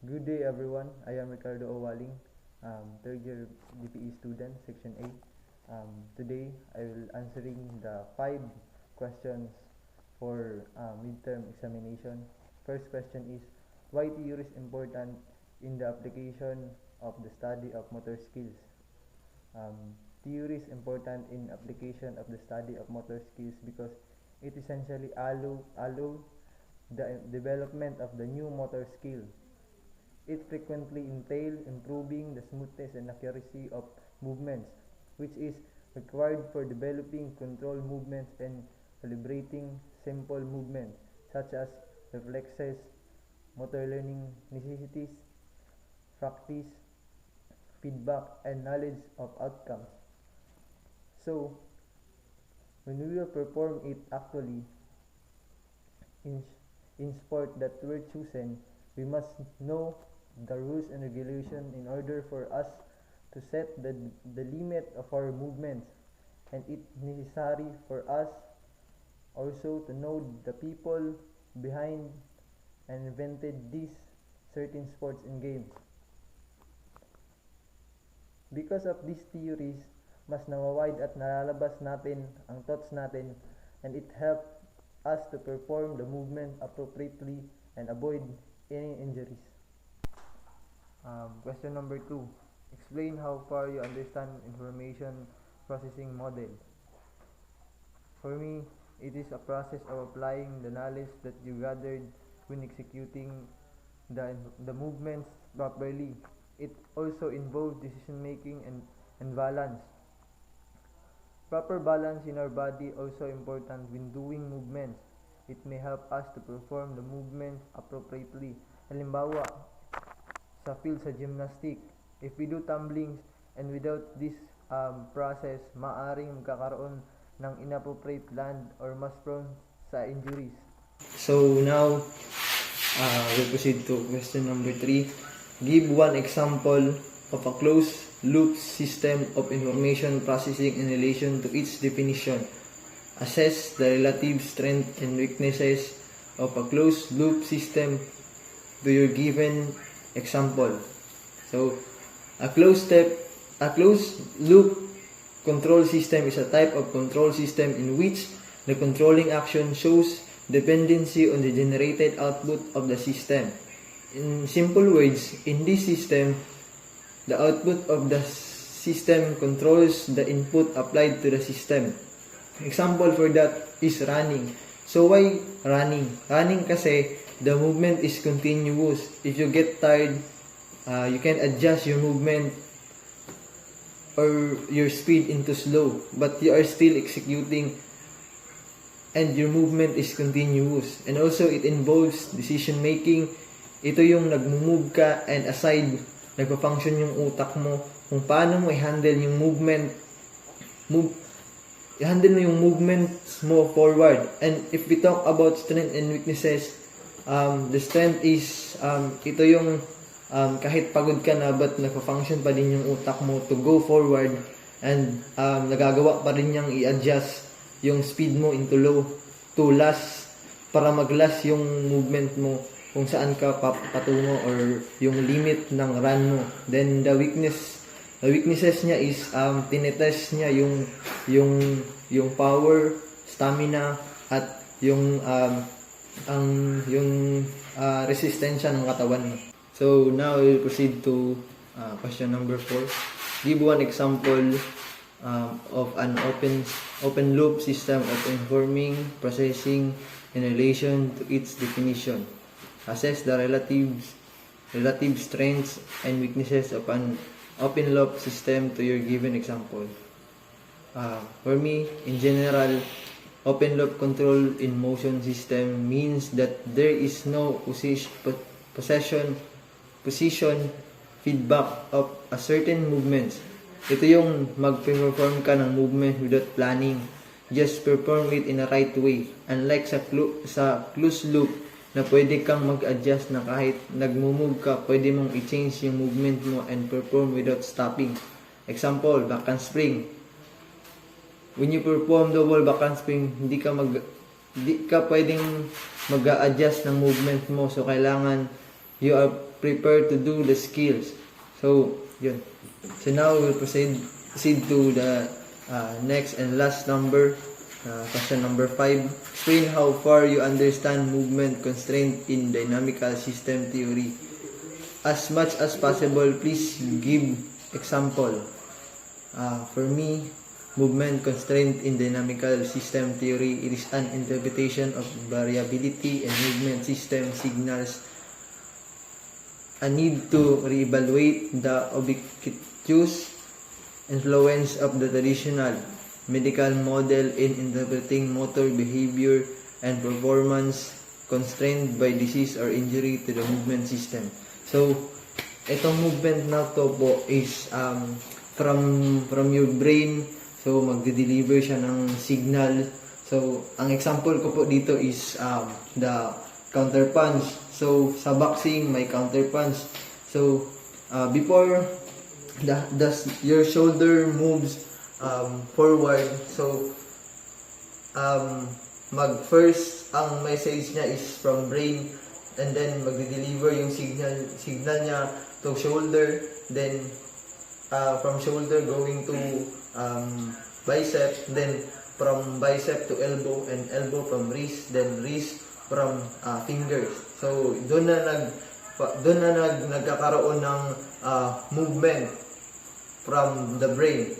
Good day everyone, I am Ricardo Waling, third year DPE student, section A. Today I will answering the 5 questions for midterm examination. First question is, why theory is important in the application of the study of motor skills? Theory is important in application of the study of motor skills because it essentially allow the development of the new motor skill. It frequently entails improving the smoothness and accuracy of movements, which is required for developing controlled movements and calibrating simple movements, such as reflexes, motor learning necessities, practice, feedback, and knowledge of outcomes. So, when we will perform it actually in sport that we're choosing, we must know the rules and regulations in order for us to set the limit of our movements, and it's necessary for us also to know the people behind and invented these certain sports and games. Because of these theories, mas nawawide at nalalabas natin ang thoughts natin, and it helps us to perform the movement appropriately and avoid any injuries. Question number 2. Explain how far you understand information processing model. For me, it is a process of applying the knowledge that you gathered when executing the movements properly. It also involves decision making and balance. Proper balance in our body also important when doing movements. It may help us to perform the movements appropriately. Halimbawa, sa field sa gymnastic, if we do tumblings and without this process, maaring magkakaroon ng inappropriate land or mas prone sa injuries. So now, we'll proceed to question number 3. Give one example of a closed loop system of information processing in relation to its definition. Assess the relative strength and weaknesses of a closed loop system to your given example. So, a closed loop control system is a type of control system in which the controlling action shows dependency on the generated output of the system. In simple words, in this system, the output of the system controls the input applied to the system. Example for that is running. So why running? Running kasi the movement is continuous. If you get tired, you can adjust your movement or your speed into slow, but you are still executing and your movement is continuous. And also it involves decision making. Ito yung nagmo-move ka, and aside nagpa-function yung utak mo kung paano mo i-handle yung i-handle mo yung movements mo forward. And if we talk about strength and weaknesses, the strength is ito yung kahit pagod ka na but nagpa-function pa din yung utak mo to go forward, and nagagawa pa rin niyang i-adjust yung speed mo into low to last para mag-last yung movement mo kung saan ka patungo or yung limit ng run mo. Then the weaknesses niya is tinetest niya yung power, stamina, at yung resistensya ng katawan mo. So now we'll proceed to question number 4. Give one example of an open loop system of informing processing in relation to its definition. Assess the relative strengths and weaknesses of an open loop system to your given example. For me, in general, open loop control in motion system means that there is no position feedback of a certain movements. Ito yung mag-perform ka ng movement without planning. Just perform it in a right way. Unlike sa closed loop, na pwede kang mag-adjust na kahit nagmo-move ka, pwede mong i-change yung movement mo and perform without stopping. Example, back handspring. When you perform the wall back handspring, hindi ka pwedeng mag-adjust ng movement mo. So, kailangan you are prepare to do the skills. So, yun. So now we'll proceed to the next and last number, question number 5. Explain how far you understand movement constraint in dynamical system theory. As much as possible, please give example. For me, movement constraint in dynamical system theory, it is an interpretation of variability and movement system signals a need to reevaluate the ubiquitous influence of the traditional medical model in interpreting motor behavior and performance constrained by disease or injury to the movement system. So, itong movement na to po is from your brain. So, magde-deliver siya ng signal. So, ang example ko po dito is the counterpunch. So, sa boxing, may counterpunch. So, before your shoulder moves forward, so, first, ang message niya is from brain, and then magde-deliver yung signal niya to shoulder, then from shoulder going to bicep, then from bicep to elbow, and elbow from wrist, then wrist from fingers. So doon na nagkakaroon ng movement from the brain.